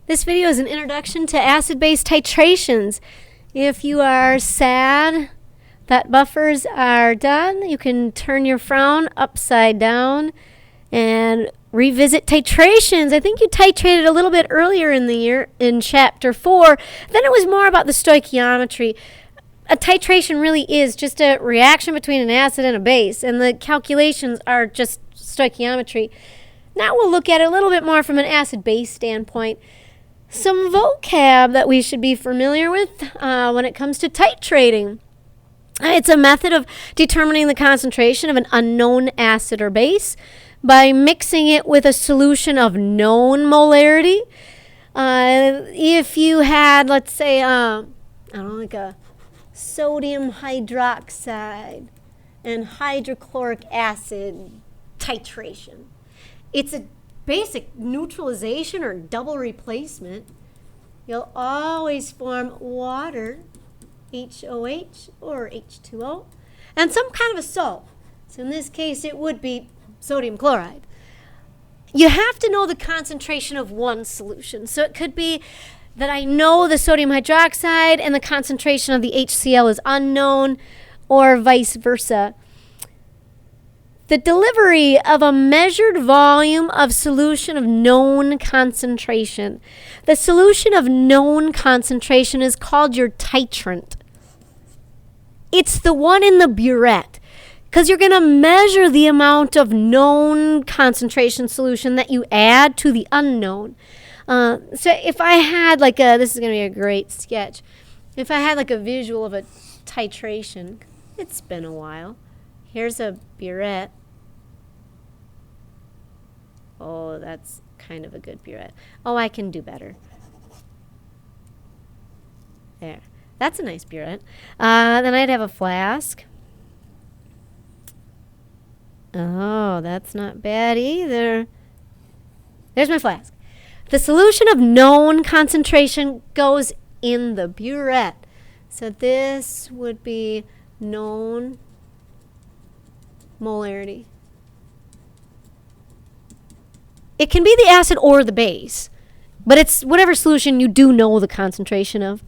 This video is an introduction to acid-base titrations. If you are sad that buffers are done, you can turn your frown upside down and revisit titrations. I think you titrated a little bit earlier in the year in chapter 4. Then it was more about the stoichiometry. A titration really is just a reaction between an acid and a base, and the calculations are just stoichiometry. Now we'll look at it a little bit more from an acid-base standpoint. Some vocab that we should be familiar with when it comes to titrating. It's a method of determining the concentration of an unknown acid or base by mixing it with a solution of known molarity. If you had, let's say, like a sodium hydroxide and hydrochloric acid titration. It's a basic neutralization or double replacement. You'll always form water, HOH or H2O, and some kind of a salt. So in this case, it would be sodium chloride. You have to know the concentration of one solution. So it could be that I know the sodium hydroxide and the concentration of the HCl is unknown, or vice versa. The delivery of a measured volume of solution of known concentration. The solution of known concentration is called your titrant. It's the one in the burette, because you're going to measure the amount of known concentration solution that you add to the unknown. So if I had this is going to be a great sketch. If I had like a visual of a titration, it's been a while. Here's a burette. Oh, that's kind of a good burette. Oh, I can do better. There. That's a nice burette. Then I'd have a flask. Oh, that's not bad either. There's my flask. The solution of known concentration goes in the burette. So this would be known molarity. It can be the acid or the base, but it's whatever solution you do know the concentration of.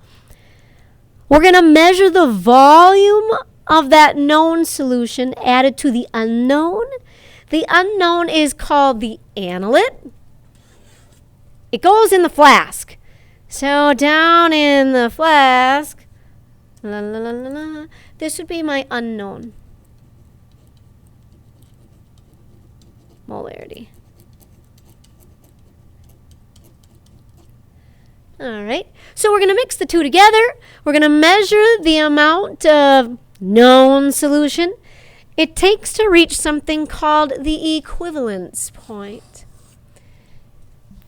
We're going to measure the volume of that known solution added to the unknown. The unknown is called the analyte. It goes in the flask. So down in the flask, this would be my unknown molarity. All right, so we're going to mix the two together. We're going to measure the amount of known solution it takes to reach something called the equivalence point.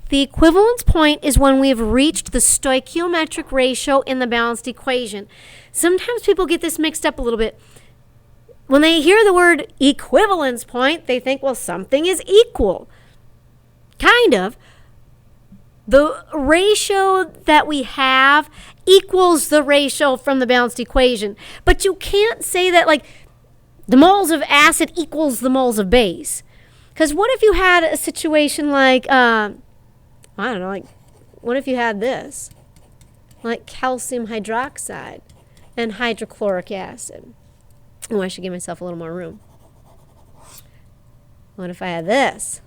The equivalence point is when we've reached the stoichiometric ratio in the balanced equation. Sometimes people get this mixed up a little bit. When they hear the word equivalence point, they think, well, something is equal. Kind of. The ratio that we have equals the ratio from the balanced equation. But you can't say that like the moles of acid equals the moles of base. Because what if you had a situation like, what if you had this? Like calcium hydroxide and hydrochloric acid. Oh, I should give myself a little more room. What if I had this?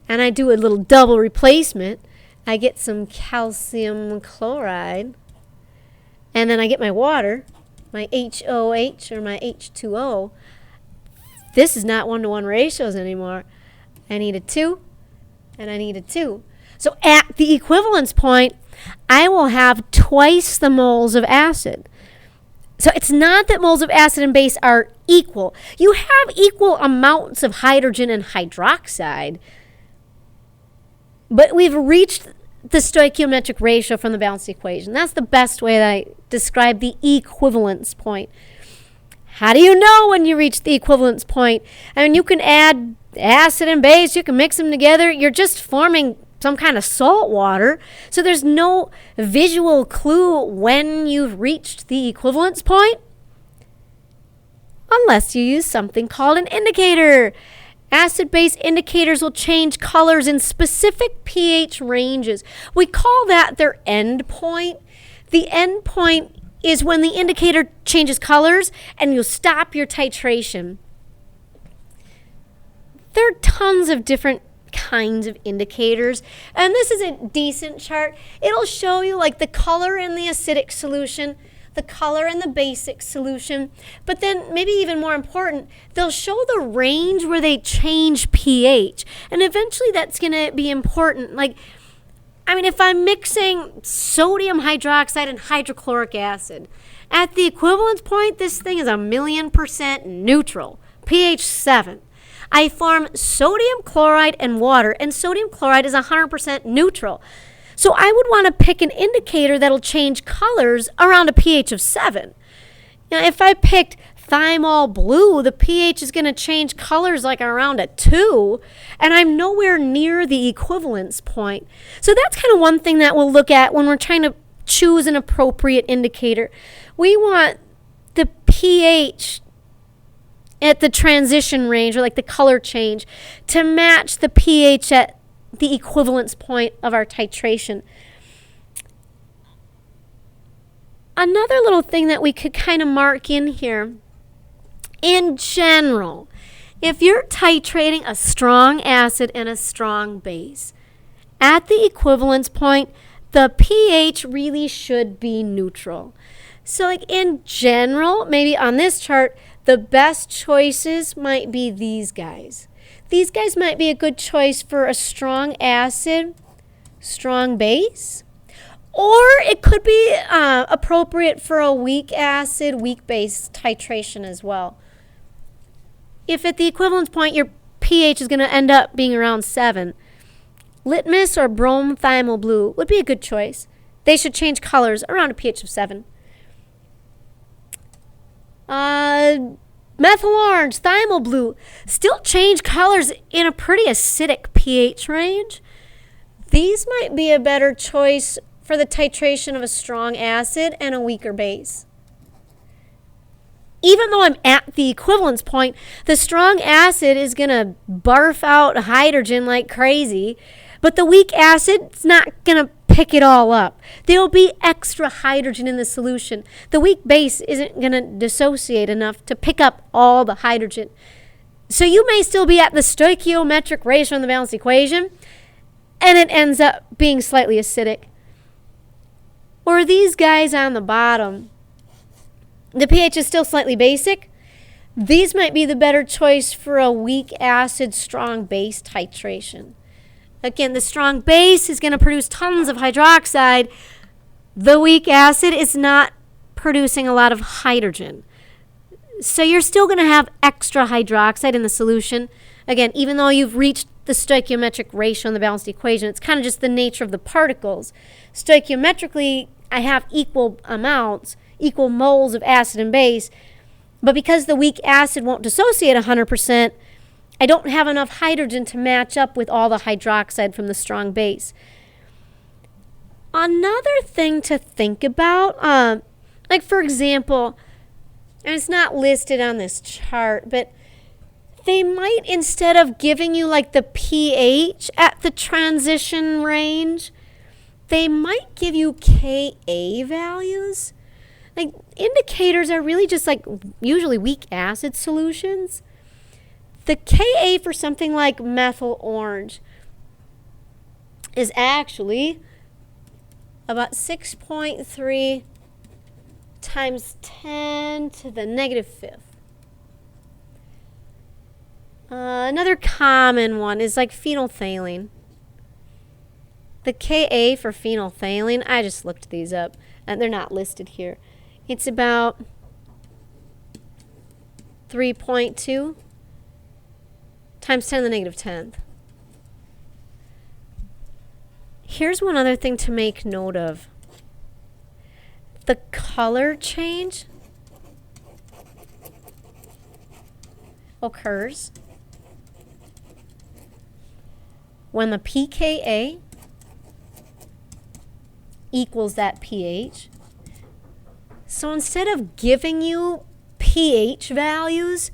And I do a little double replacement. I get some calcium chloride. And then I get my water, my HOH or my H2O. This is not 1-to-1 ratios anymore. I need a 2 and I need a 2. So at the equivalence point, I will have twice the moles of acid. So it's not that moles of acid and base are equal. You have equal amounts of hydrogen and hydroxide, but we've reached the stoichiometric ratio from the balanced equation. That's the best way that I describe the equivalence point. How do you know when you reach the equivalence point? I mean, you can add acid and base. You can mix them together. You're just forming some kind of salt water. So there's no visual clue when you've reached the equivalence point unless you use something called an indicator. Acid-base indicators will change colors in specific pH ranges. We call that their end point. The end point is when the indicator changes colors and you'll stop your titration. There are tons of different kinds of indicators, and this is a decent chart. It'll show you like the color in the acidic solution, the color in the basic solution, but then maybe even more important, they'll show the range where they change pH, and eventually that's going to be important. Like, I mean, if I'm mixing sodium hydroxide and hydrochloric acid, at the equivalence point, this thing is 1,000,000% neutral, pH 7. I form sodium chloride and water, and sodium chloride is 100% neutral. So I would want to pick an indicator that'll change colors around a pH of 7. Now, if I picked thymol blue, the pH is going to change colors like around a 2, and I'm nowhere near the equivalence point. So that's kind of one thing that we'll look at when we're trying to choose an appropriate indicator. We want the pH at the transition range, or like the color change, to match the pH at the equivalence point of our titration. Another little thing that we could kind of mark in here, in general, if you're titrating a strong acid and a strong base, at the equivalence point, the pH really should be neutral. So like in general, maybe on this chart, the best choices might be these guys. These guys might be a good choice for a strong acid, strong base, or it could be appropriate for a weak acid, weak base titration as well. If at the equivalence point your pH is going to end up being around 7, litmus or brome thymol blue would be a good choice. They should change colors around a pH of 7. Methyl orange, thymol blue, still change colors in a pretty acidic pH range. These might be a better choice for the titration of a strong acid and a weaker base. Even though I'm at the equivalence point, the strong acid is going to barf out hydrogen like crazy, but the weak acid is not going to pick it all up. There will be extra hydrogen in the solution. The weak base isn't going to dissociate enough to pick up all the hydrogen. So you may still be at the stoichiometric ratio in the balanced equation, and it ends up being slightly acidic. Or these guys on the bottom, the pH is still slightly basic. These might be the better choice for a weak acid, strong base titration. Again, the strong base is going to produce tons of hydroxide. The weak acid is not producing a lot of hydrogen. So you're still going to have extra hydroxide in the solution. Again, even though you've reached the stoichiometric ratio in the balanced equation, it's kind of just the nature of the particles. Stoichiometrically, I have equal amounts, equal moles of acid and base, but because the weak acid won't dissociate 100%, I don't have enough hydrogen to match up with all the hydroxide from the strong base. Another thing to think about, like for example, and it's not listed on this chart, but they might, instead of giving you like the pH at the transition range, they might give you Ka values. Like indicators are really just like usually weak acid solutions. The Ka for something like methyl orange is actually about 6.3 times 10 to the negative fifth. Another common one is like phenolphthalein. The Ka for phenolphthalein, I just looked these up, and they're not listed here. It's about 3.2 times 10 to the negative 10th. Here's one other thing to make note of. The color change occurs when the pKa equals that pH. So instead of giving you pH values,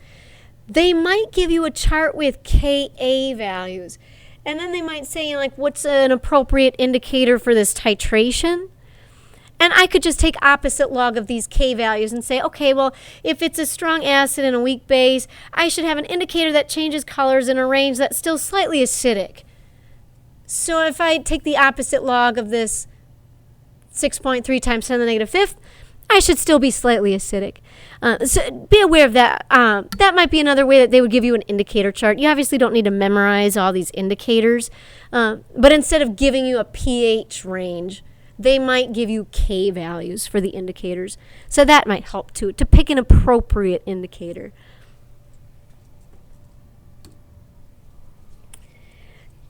they might give you a chart with Ka values. And then they might say, like, what's an appropriate indicator for this titration? And I could just take opposite log of these K values and say, okay, well, if it's a strong acid and a weak base, I should have an indicator that changes colors in a range that's still slightly acidic. So if I take the opposite log of this 6.3 times 10 to the negative fifth, I should still be slightly acidic. So be aware of that. That might be another way that they would give you an indicator chart. You obviously don't need to memorize all these indicators, but instead of giving you a pH range, they might give you K values for the indicators. So that might help too, to pick an appropriate indicator.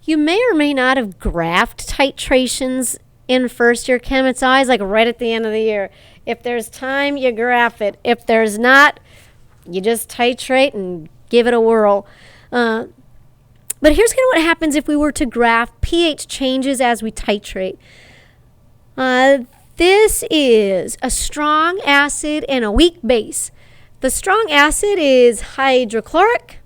You may or may not have graphed titrations in first year chem. It's always like right at the end of the year. If there's time, you graph it. If there's not, you just titrate and give it a whirl. But here's kind of what happens if we were to graph pH changes as we titrate. This is a strong acid and a weak base. The strong acid is hydrochloric.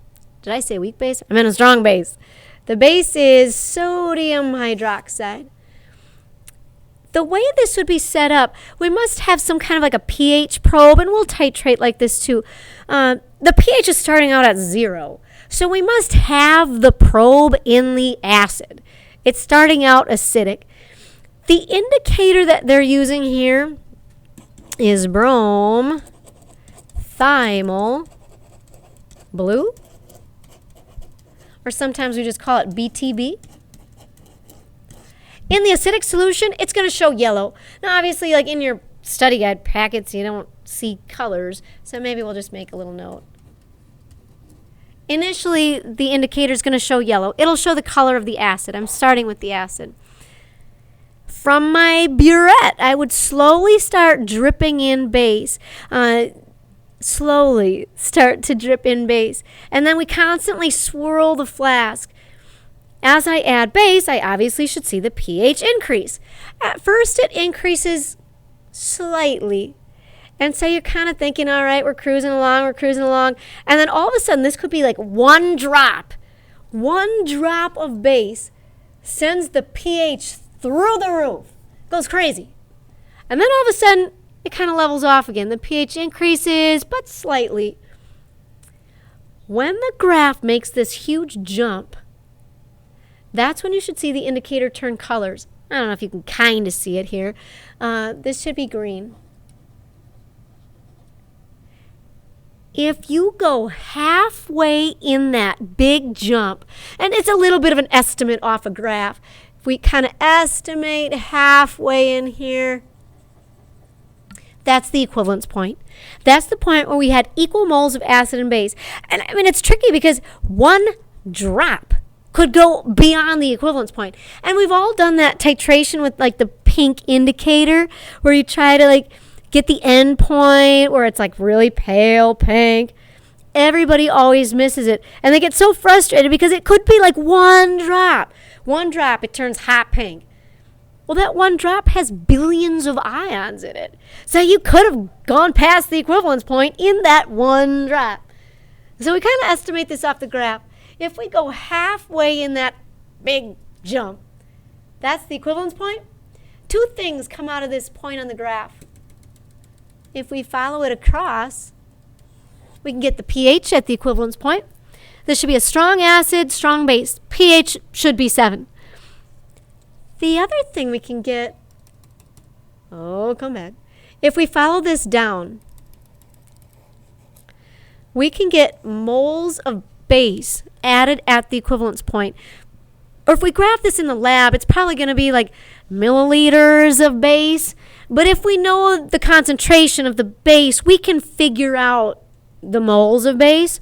Did I say weak base? I meant a strong base. The base is sodium hydroxide. The way this would be set up, we must have some kind of like a pH probe, and we'll titrate like this too. The pH is starting out at 0. So we must have the probe in the acid. It's starting out acidic. The indicator that they're using here is brome thymol blue, or sometimes we just call it BTB. In the acidic solution, it's going to show yellow. Now, obviously, like in your study guide packets, you don't see colors, so maybe we'll just make a little note. Initially, the indicator is going to show yellow. It'll show the color of the acid. I'm starting with the acid. From my burette, I would slowly start dripping in base. Slowly start to drip in base. And then we constantly swirl the flask. As I add base, I obviously should see the pH increase. At first, it increases slightly. And so you're kind of thinking, all right, we're cruising along. And then all of a sudden, this could be like one drop of base sends the pH through the roof. Goes crazy. And then all of a sudden, it kind of levels off again. The pH increases, but slightly. When the graph makes this huge jump, that's when you should see the indicator turn colors. I don't know if you can kind of see it here. This should be green. If you go halfway in that big jump, and it's a little bit of an estimate off a graph, if we kind of estimate halfway in here, that's the equivalence point. That's the point where we had equal moles of acid and base. And I mean, it's tricky because one drop could go beyond the equivalence point. And we've all done that titration with like the pink indicator where you try to like get the end point where it's like really pale pink. Everybody always misses it. And they get so frustrated because it could be like one drop. One drop, it turns hot pink. Well, that one drop has billions of ions in it. So you could have gone past the equivalence point in that one drop. So we kind of estimate this off the graph. If we go halfway in that big jump, that's the equivalence point. Two things come out of this point on the graph. If we follow it across, we can get the pH at the equivalence point. This should be a strong acid, strong base. pH should be 7. The other thing we can get, come back. If we follow this down, we can get moles of base added at the equivalence point. Or if we graph this in the lab, it's probably going to be like milliliters of base. But if we know the concentration of the base, we can figure out the moles of base.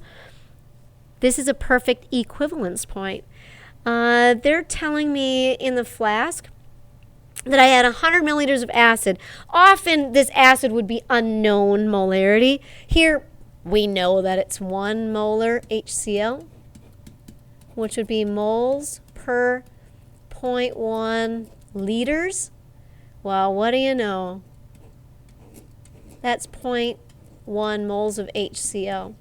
This is a perfect equivalence point. They're telling me in the flask that I had 100 milliliters of acid. Often this acid would be unknown molarity. Here we know that it's 1 molar HCl, which would be moles per 0.1 liters. Well, what do you know? That's 0.1 moles of HCl.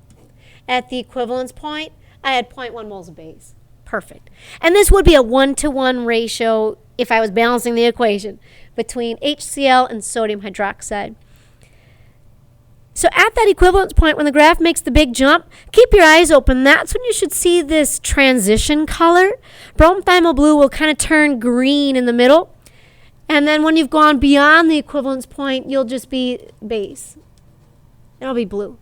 at the equivalence point, I had 0.1 moles of base. Perfect. And this would be a 1-to-1 ratio if I was balancing the equation between HCl and sodium hydroxide. So at that equivalence point, when the graph makes the big jump, keep your eyes open. That's when you should see this transition color. Bromothymol blue will kind of turn green in the middle. And then when you've gone beyond the equivalence point, you'll just be base. It'll be blue.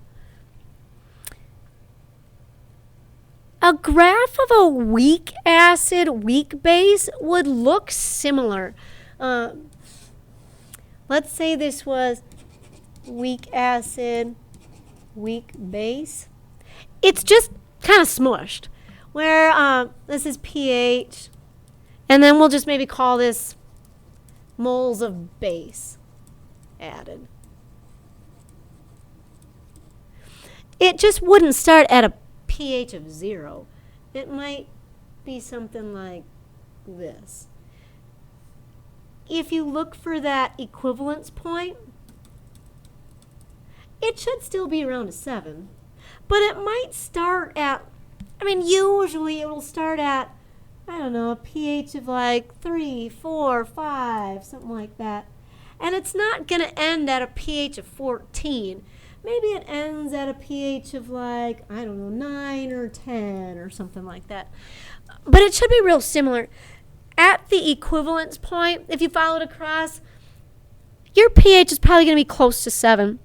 A graph of a weak acid, weak base would look similar. Let's say this was weak acid, weak base. It's just kind of smushed. Where this is pH, and then we'll just maybe call this moles of base added. It just wouldn't start at a pH of 0. It might be something like this. If you look for that equivalence point, it should still be around a 7. But it might start at, usually it will start at, a pH of like 3, 4, 5, something like that. And it's not going to end at a pH of 14. Maybe it ends at a pH of like, 9 or 10 or something like that. But it should be real similar. At the equivalence point, if you follow it across, your pH is probably going to be close to 7.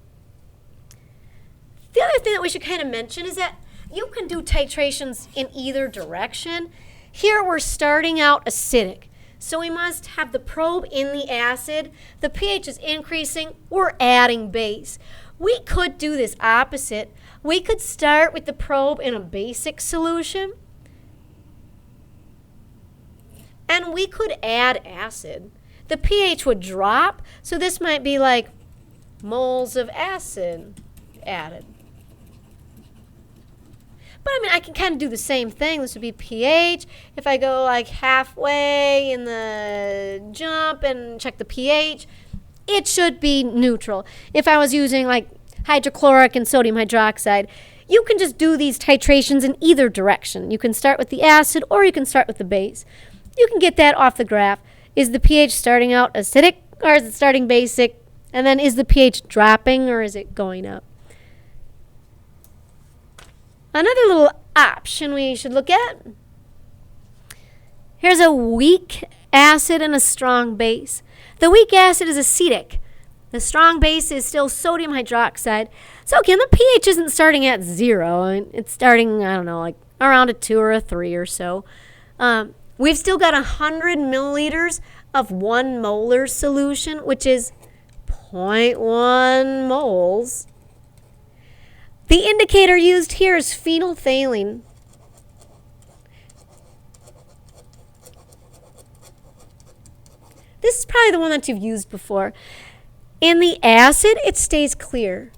The other thing that we should kind of mention is that you can do titrations in either direction. Here we're starting out acidic. So we must have the probe in the acid. The pH is increasing. We're adding base. We could do this opposite. We could start with the probe in a basic solution. And we could add acid. The pH would drop. So this might be like moles of acid added. But I can kind of do the same thing. This would be pH. If I go like halfway in the jump and check the pH, it should be neutral. If I was using like hydrochloric and sodium hydroxide, you can just do these titrations in either direction. You can start with the acid or you can start with the base. You can get that off the graph. Is the pH starting out acidic or is it starting basic? And then is the pH dropping or is it going up? Another little option we should look at. Here's a weak acid and a strong base. The weak acid is acetic. The strong base is still sodium hydroxide. So again, the pH isn't starting at 0. It's starting, like around a 2 or a 3 or so. We've still got 100 milliliters of 1 molar solution, which is 0.1 moles. The indicator used here is phenolphthalein. This is probably the one that you've used before. In the acid, it stays clear.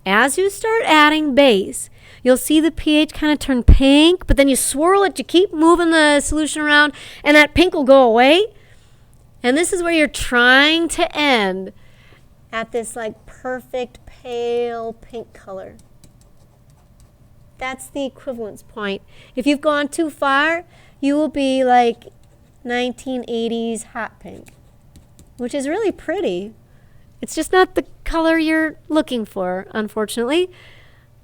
As you start adding base, you'll see the pH kind of turn pink, but then you swirl it, you keep moving the solution around, and that pink will go away. And this is where you're trying to end at this like perfect pale pink color. That's the equivalence point. If you've gone too far, you will be like 1980s hot pink, which is really pretty. It's just not the color you're looking for, unfortunately.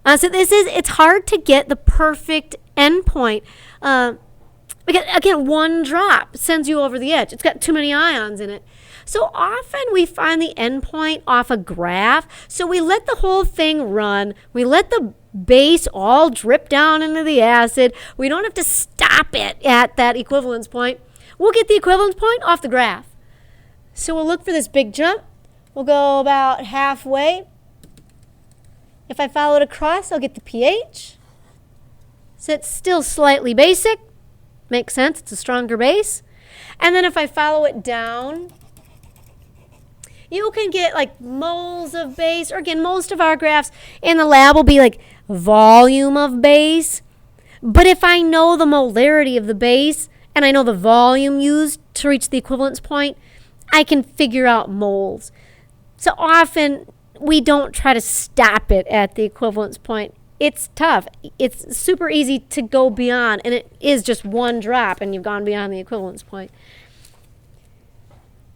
So it's hard to get the perfect endpoint. Because, again, one drop sends you over the edge. It's got too many ions in it. So often we find the endpoint off a graph. So we let the whole thing run. We let the base all drip down into the acid. We don't have to stop it at that equivalence point. We'll get the equivalence point off the graph. So we'll look for this big jump. We'll go about halfway. If I follow it across, I'll get the pH. So it's still slightly basic. Makes sense. It's a stronger base. And then if I follow it down, you can get like moles of base. Or again, most of our graphs in the lab will be like volume of base. But if I know the molarity of the base and I know the volume used to reach the equivalence point, I can figure out moles. So often we don't try to stop it at the equivalence point. It's tough. It's super easy to go beyond, and it is just one drop and you've gone beyond the equivalence point.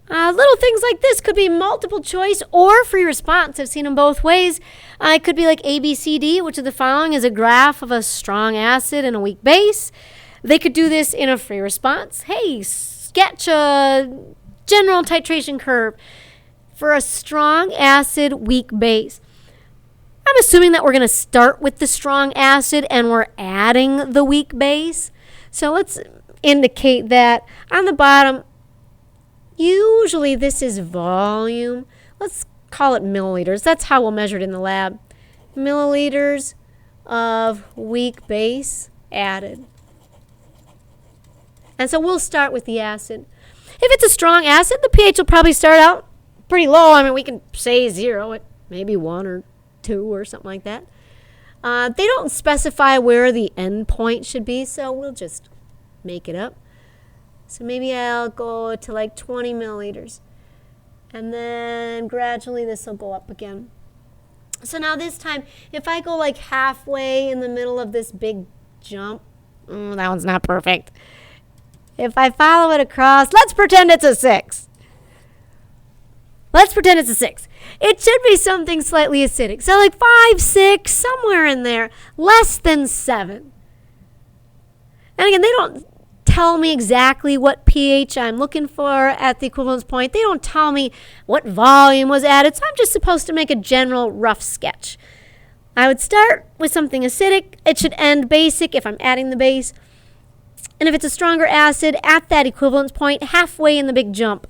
Little things like this could be multiple choice or free response. I've seen them both ways. It could be like A, B, C, D, which of the following is a graph of a strong acid and a weak base. They could do this in a free response. Hey, sketch a general titration curve for a strong acid, weak base. I'm assuming that we're going to start with the strong acid and we're adding the weak base. So let's indicate that on the bottom. Usually this is volume. Let's call it milliliters. That's how we'll measure it in the lab. Milliliters of weak base added. And so we'll start with the acid. If it's a strong acid, the pH will probably start out pretty low. I mean, we can say 0 at maybe 1 or 2 or something like that. They don't specify where the end point should be, so we'll just make it up. So maybe I'll go to like 20 milliliters. And then gradually this will go up again. So now this time, if I go like halfway in the middle of this big jump, that one's not perfect. If I follow it across, let's pretend it's a 6. Let's pretend it's a 6. It should be something slightly acidic. So like 5, 6, somewhere in there, less than 7. And again, they don't tell me exactly what pH I'm looking for at the equivalence point. They don't tell me what volume was added, so I'm just supposed to make a general rough sketch. I would start with something acidic. It should end basic if I'm adding the base. And if it's a stronger acid, at that equivalence point, halfway in the big jump,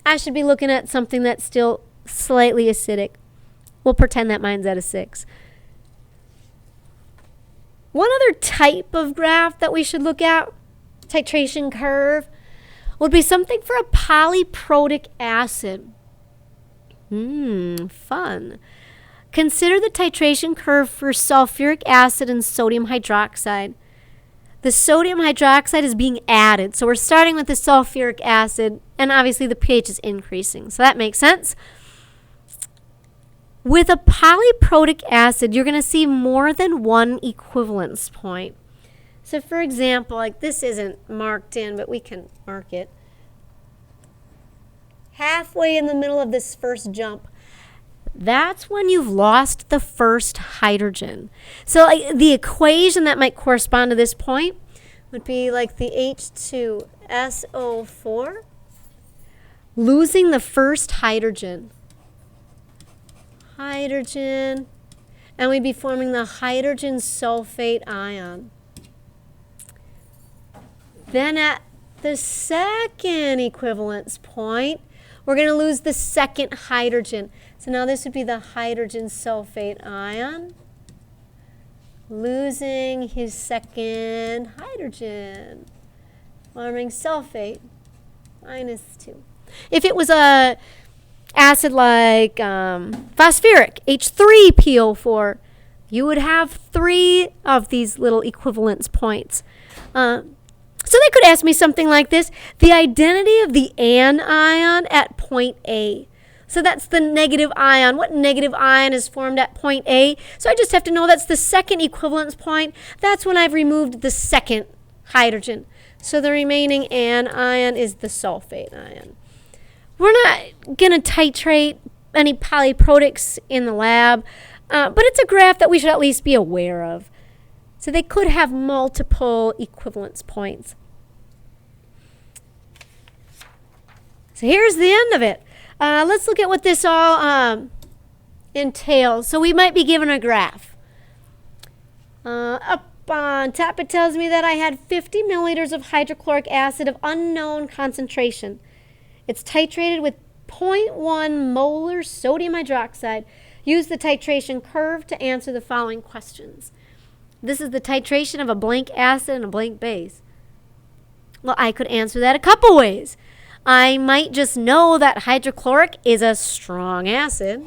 I should be looking at something that's still slightly acidic. We'll pretend that mine's at a 6. One other type of graph that we should look at, titration curve, would be something for a polyprotic acid. Fun. Consider the titration curve for sulfuric acid and sodium hydroxide. The sodium hydroxide is being added, so we're starting with the sulfuric acid, and obviously the pH is increasing, so that makes sense. With a polyprotic acid, you're going to see more than one equivalence point. So for example, like this isn't marked in, but we can mark it. Halfway in the middle of this first jump, that's when you've lost the first hydrogen. So like the equation that might correspond to this point would be like the H2SO4 losing the first hydrogen. And we'd be forming the hydrogen sulfate ion. Then at the second equivalence point, we're going to lose the second hydrogen. So now this would be the hydrogen sulfate ion losing his second hydrogen, forming sulfate -2. If it was a acid like phosphoric, H3PO4, you would have 3 of these little equivalence points. So they could ask me something like this: the identity of the anion at point A. So that's the negative ion. What negative ion is formed at point A? So I just have to know that's the second equivalence point. That's when I've removed the second hydrogen. So the remaining anion is the sulfate ion. We're not going to titrate any polyprotics in the lab, but it's a graph that we should at least be aware of. So they could have multiple equivalence points. So here's the end of it. Let's look at what this all entails. So we might be given a graph. Up on top it tells me that I had 50 milliliters of hydrochloric acid of unknown concentration. It's titrated with 0.1 molar sodium hydroxide. Use the titration curve to answer the following questions. This is the titration of a blank acid and a blank base. Well, I could answer that a couple ways. I might just know that hydrochloric is a strong acid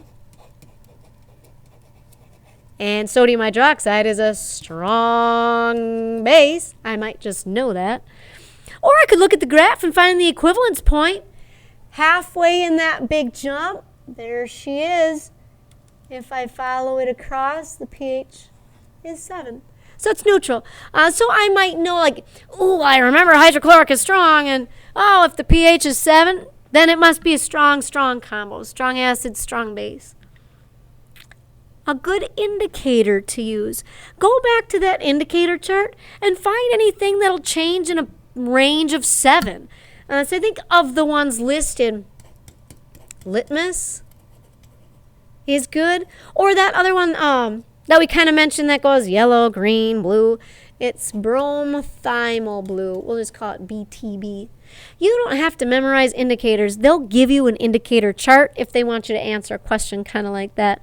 and sodium hydroxide is a strong base. I might just know that. Or I could look at the graph and find the equivalence point. Halfway in that big jump, there she is. If I follow it across, the pH is 7. So it's neutral. So I might know, like, oh, I remember hydrochloric is strong, and oh, if the pH is 7, then it must be a strong combo. Strong acid, strong base. A good indicator to use. Go back to that indicator chart and find anything that'll change in a range of 7. So I think of the ones listed, litmus is good. Or that other one that we kind of mentioned that goes yellow, green, blue. It's bromothiamyl blue. We'll just call it BTB. You don't have to memorize indicators. They'll give you an indicator chart if they want you to answer a question kind of like that.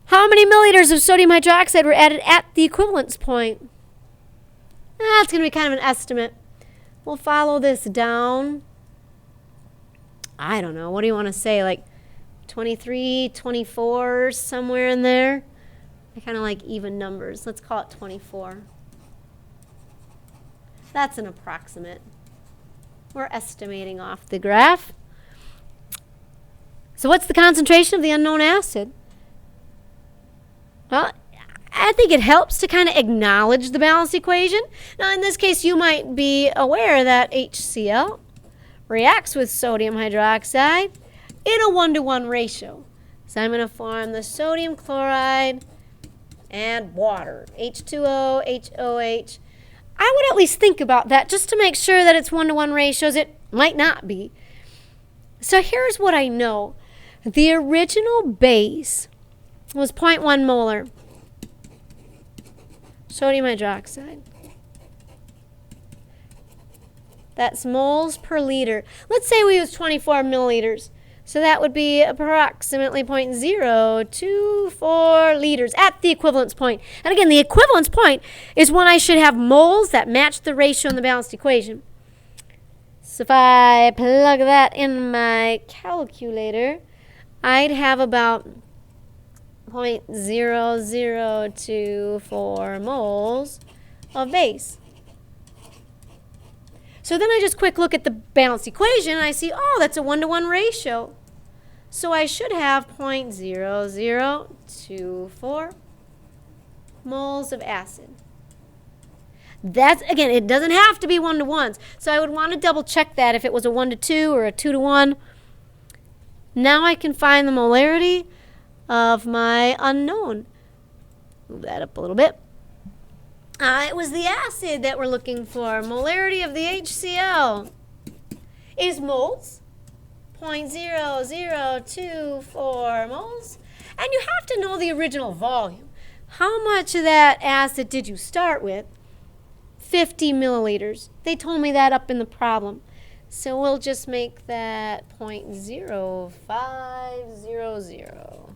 How many milliliters of sodium hydroxide were added at the equivalence point? That's going to be kind of an estimate. We'll follow this down. I don't know. What do you want to say? Like 23, 24, somewhere in there? I kind of like even numbers. Let's call it 24. That's an approximate. We're estimating off the graph. So what's the concentration of the unknown acid? Well, I think it helps to kind of acknowledge the balanced equation. Now, in this case, you might be aware that HCl reacts with sodium hydroxide in a 1-to-1 ratio. So I'm going to form the sodium chloride and water, H2O, HOH. I would at least think about that just to make sure that it's 1-to-1 ratios. It might not be. So here's what I know. The original base was 0.1 molar sodium hydroxide. That's moles per liter. Let's say we use 24 milliliters. So that would be approximately 0.024 liters at the equivalence point. And again, the equivalence point is when I should have moles that match the ratio in the balanced equation. So if I plug that in my calculator, I'd have about 0.0024 moles of base. So then I just quick look at the balanced equation and I see, oh, that's a 1-to-1 ratio. So I should have 0.0024 moles of acid. That's, again, it doesn't have to be 1-to-1s. So I would want to double check that if it was a 1-to-2 or a 2-to-1. Now I can find the molarity of my unknown. Move that up a little bit. It was the acid that we're looking for. Molarity of the HCl is moles, 0.0024 moles. And you have to know the original volume. How much of that acid did you start with? 50 milliliters. They told me that up in the problem. So we'll just make that 0.0500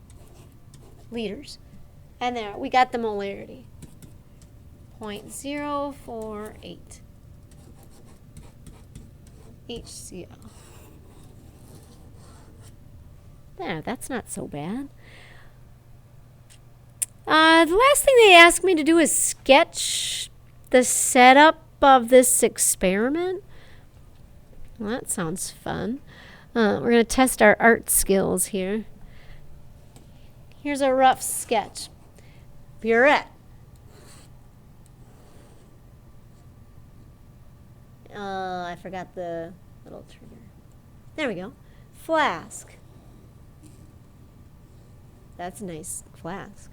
liters. And there, we got the molarity. 0.048 HCl. There, that's not so bad. The last thing they asked me to do is sketch the setup of this experiment. Well, that sounds fun. We're going to test our art skills here. Here's a rough sketch. Burette. I forgot the little trigger. There we go. Flask. That's a nice flask.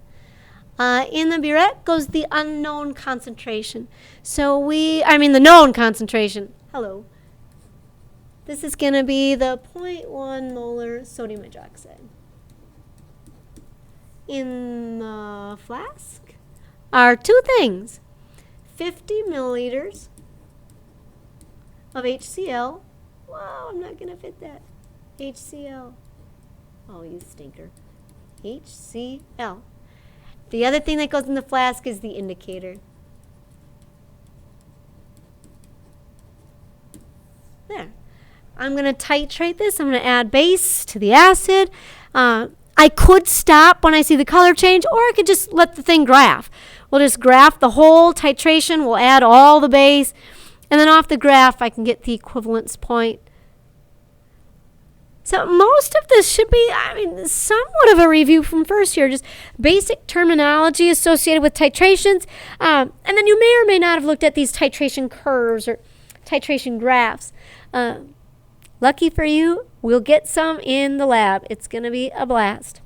In the burette goes the unknown concentration. The known concentration. Hello. This is going to be the 0.1 molar sodium hydroxide. In the flask are two things. 50 milliliters of HCl. Wow, I'm not going to fit that. HCl. Oh, you stinker. HCl. The other thing that goes in the flask is the indicator. There. I'm going to titrate this. I'm going to add base to the acid. I could stop when I see the color change, or I could just let the thing graph. We'll just graph the whole titration. We'll add all the base. And then off the graph, I can get the equivalence point. So most of this should be, somewhat of a review from first year, just basic terminology associated with titrations. And then you may or may not have looked at these titration curves or titration graphs. Lucky for you, we'll get some in the lab. It's going to be a blast.